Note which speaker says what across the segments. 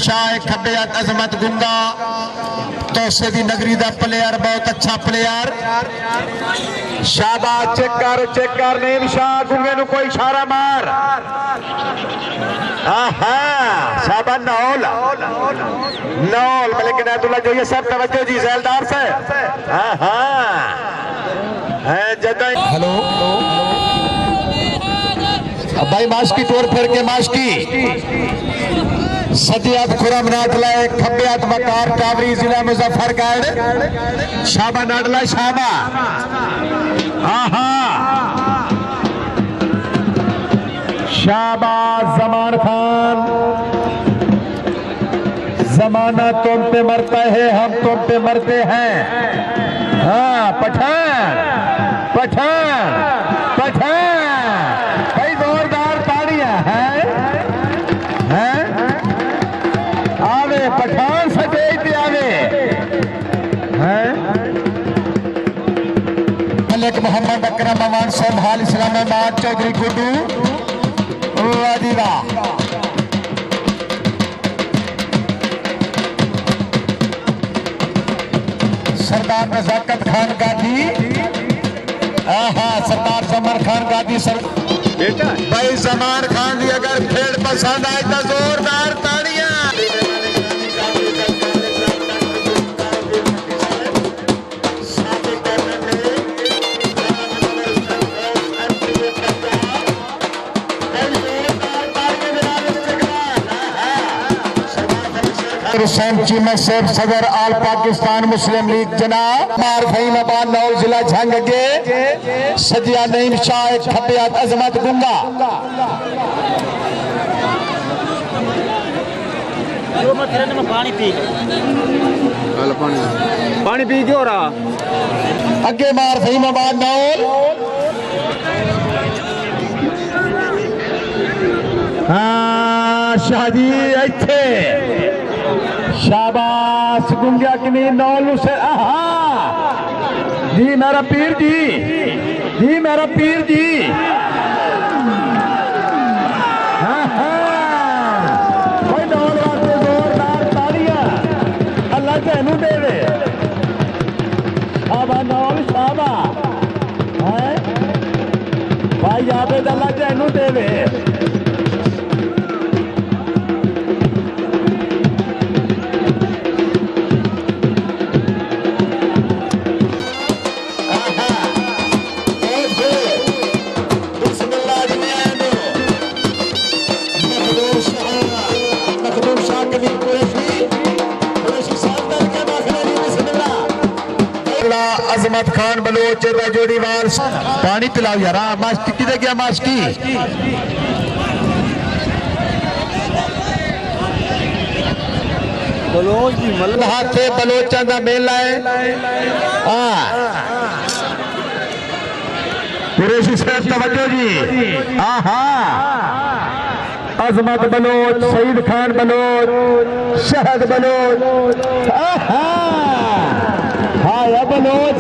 Speaker 1: शाह खब्बे अजमत गुंगा तोसे दी नगरी दा प्लेयर बहुत अच्छा प्लेयर
Speaker 2: शाबाश चेक कर नीम शाह गुंगे नु कोई इशारा मार शाबाश नौल मलिक इनायतुल्लाह जो ये सब तवज्जो जी जैलदार से
Speaker 1: हेलो भाई मास्की टोर फिर के मास्की सदियात खुरम नाटला खब्बियात मकार टावरी जिला मुजफ्फरगढ़ शाबा नाटला शाबा
Speaker 2: शाबाश जमान खान जमाना तुम पे मरता है हम तुम पे मरते हैं पठान पठान पठान भाई जोरदार ताड़ियां हैं आवे पठान सटेज पे आवे हैं
Speaker 1: मलिक मोहम्मद अकरम अमान सोमहाल इस्लामाबाद चौधरी गुड्डू वादीवा सरदार नजाकत खान गादी सरदार जमान खान गादी सर भाई जमान खान की अगर खेल पसंद आए तो जोरदार ताड़ियां हुसैन चीमा सेब सदर आल पाकिस्तान मुस्लिम लीग जनाब मार फहीमाबाद नौ जिला झंगे सदिया नईम शाह खब्बियात अजमत गुंगा
Speaker 2: पानी पी क्यों रहा
Speaker 1: अगे मार फहीमाबाद नौल
Speaker 2: शाहजी इत्थे शाबाश गुंगिया किनी नौलू से जी मेरा पीर जी मेरा पीर जी कोई नौल वास्ते जोरदार ताड़ियां अल्लाह तेनू देवे शाबा नौल शाबा है भाई आबेद अल्लाह तेनू देवे
Speaker 1: अजमत खान बलोच जोड़ीवाल पानी पिलाओ यार मास्की किधर गया मास्की
Speaker 2: बलोच भी
Speaker 1: हाथे बलोचा का मेला है कुरैशी साहब तवज्जो जी
Speaker 2: अजमत बलोच सईद खान बलोच शहद बलोच हाय बलोच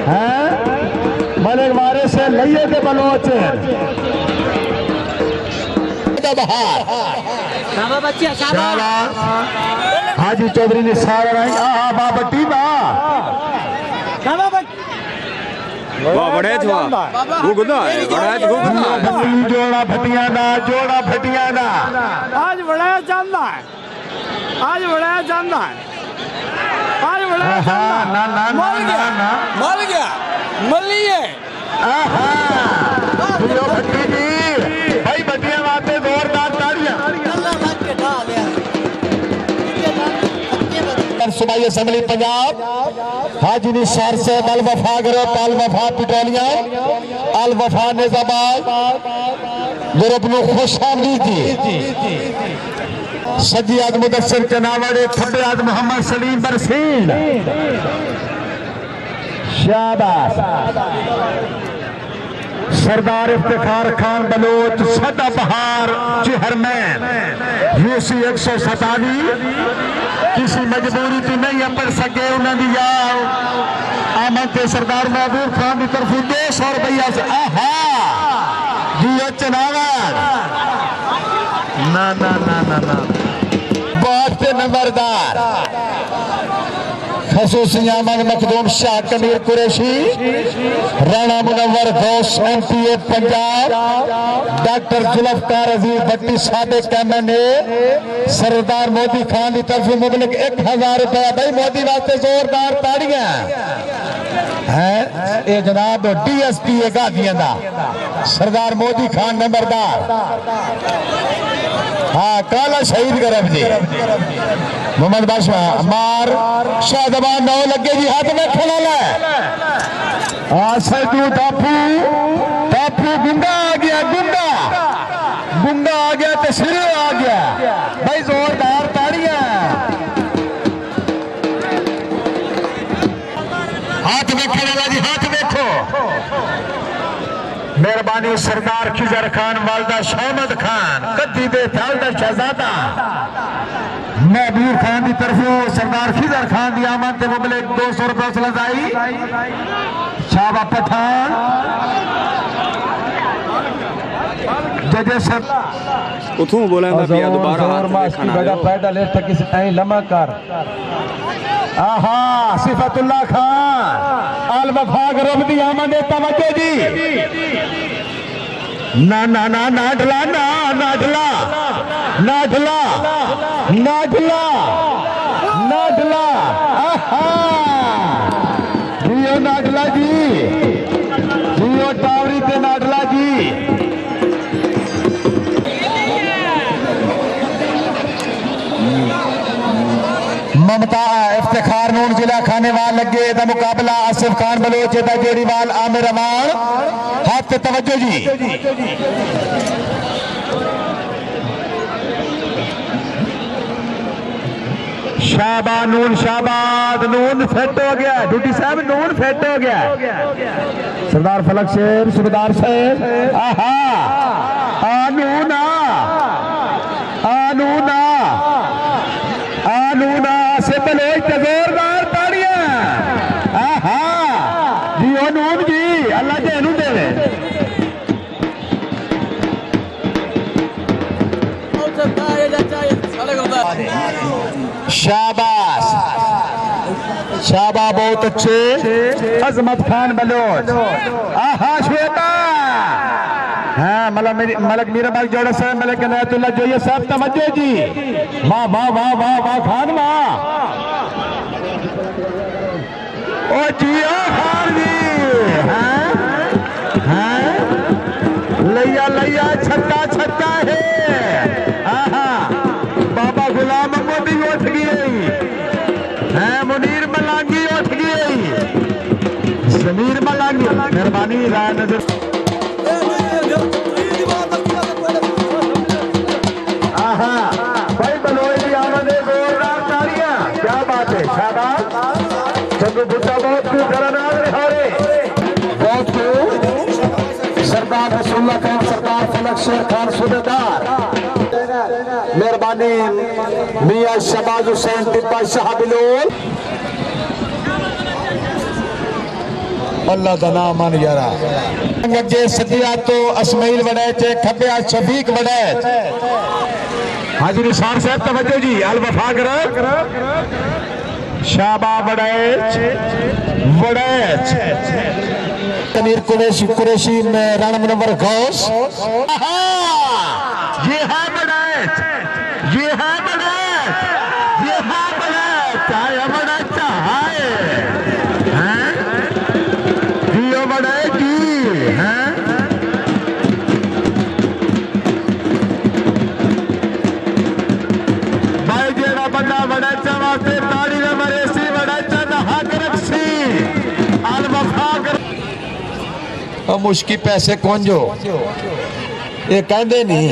Speaker 2: है मलिक मारे से लइए के बलोच हाजी चौधरी ने सारा बाबटी बा
Speaker 3: बड़े
Speaker 2: जोड़ा फटिया ना
Speaker 3: आज बड़ा जाना है आज बड़ा जाना है आज बड़ा मर गया मलिए
Speaker 2: भाई बटिया बातें जोरदार ताड़ियां
Speaker 1: सुबाई असम्बली पंजाब हाजी निसार से अल वफा ग्रुप अल वफा पिटोलिया अल वफा निजाबाद ग्रुप ਨੂੰ खुश आमदीद जी सदियात मुदस्सिर चनावड़े खब्बियात मोहम्मद सलीम बरसीन
Speaker 2: शाबाश सरदार इफ्तिखार खान बलोच सदाबहार चेयरमैन यूसी 127 किसी मजबूरी तो नहीं पढ़ सके उन्होंने आमद के सरदार महबूब खान की तरफ 200 रुपया से जी चनावर ना ना ना ना ना
Speaker 1: बात नंबरदार खसूसी अहमद मखदूम शाह कमीर कुरैशी राणा मुनव्वर गौस MP पंजाब डॉक्टर जुल्फकार अजीज भट्टी साबिक MNA सरदार मोदी खान की तरफ मुबलिक 1000 रुपया भाई मोदी वास्ते जोरदार ताड़ियां है ये जनाब DSP गादियां दा सरदार मोदी खान नंबरदार हाँ काला शहीद गरब जी मोहम्मद बादशाह मार शाहजबान 9 लगे जी हाथ में खड़ा ला सैदू टापू टापू गुंगा आ गया गुंगा गुंगा आ गया तो सिरे आ गया भाई जोरदार ताड़ियां हाथ में खड़ा ला जी हाथ देखो मेहरबानी सरदार खिजर खान वालदा शामद खान कद्दी दे थालदा शहजादा महबूब खान की तरफों सरदार खिजर खान की आमद के मुबलिक 200 रुपये सलजाई शाबा पठान जजे सब
Speaker 3: उठूं बोला था पिया दोबारा हाथ में
Speaker 2: बड़ा पैडल है तक इस ऐ लमा कर आहा सिफतुल्लाह खान अल वफा गरब दी आमद तवज्जो जी ना ना ना ना ढला ना ना ढला ना ढला ना ढला ना ढला आहा जियो नाडला जी जियो टावरी ते नाडला जी
Speaker 1: ममता इफ्तिखार नून जिला खानेवाल लगे दा मुकाबला आसिफ खान बलोच दा जोड़ीवाल आमिर अमान हाथ तवज्जो जी
Speaker 2: शाबा नून शाबाद नून फिट हो गया ड्यूटी साहब नून फिट हो गया सरदार फलक शेर सुबेदार शेर आहा आनूना आनूना आनूना से बलोच जोरदार ताड़ियां आहा जी ओ नून जी अल्लाह जेनू देवे
Speaker 1: शाबाश शाबा बहुत अच्छे
Speaker 2: अजमत खान बलोच आहा श्वेता हाँ मलक मीराबाई जोड़ा साहब मलक इनायतुल्लाह जो ये सब तवज्जो जी वाह वाह वाह वाह वाह खान वाह ओ जिया खान जी हाँ हाँ लैया लैया छक्का छक्का है आहा बाबा गुलाम मोदी उठ गई है मुनीर मलांगी उठ गई जमीर मलांगी मेहरबानी राय नजर आहा भाई बलोई की आमद जोरदार तालियां क्या बात है शाबाश जब बुद्धा बहुत को घरानाज रिहारे बहुत को सरदार रसूलुल्लाह खान सरदार फलक शेर खान सूबेदार मेहरबानी मियां शबाज हुसैन टिब्बा शाह बिलोल
Speaker 1: अल्लाह का नाम मान यारा अगे सदिया तो असमाइल वड़ैच खबिया शफीक वड़ैच
Speaker 2: हाजी निसार साहब तवज्जो जी अल वफा कर शाबा वड़ैच वड़ैच
Speaker 1: कमीर कुरैशी में राणा मुनव्वर गौस
Speaker 2: ये है वड़ैच ये है वड़ैच ये है वड़ैच चाहे वड़ैच चाहे जियो वड़ैच जी हैं भाई जेड़ा बंदा वड़ैच वास्ते ताड़ी ने मरेसी वड़ैच नहा के रखसी अल वफा कर
Speaker 1: मुश्किल पैसे कौन जो ये कहते नहीं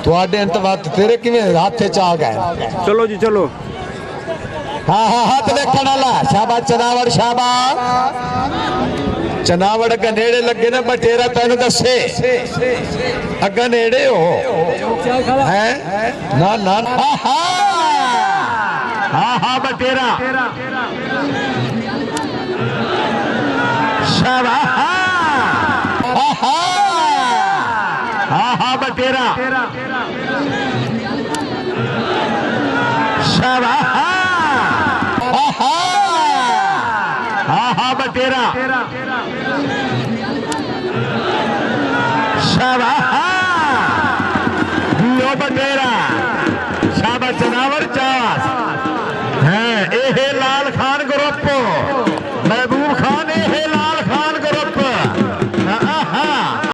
Speaker 1: थोड़े अंत तेरे किवें हाथ च आ गए
Speaker 3: चलो जी चलो
Speaker 1: हाँ हाँ हाथ देखने वाला शाबाश चनावड़ शाबाश चनावड़ अगर नेड़े लगे ना बटेरा तेन दसे अगर नेड़े हो है ना ना
Speaker 2: हाँ हाँ बटेरा शाबाश हाँ हाँ बटेरा शाबाश
Speaker 1: आहा
Speaker 2: आहा बटेरा शाबाश दियो बटेरा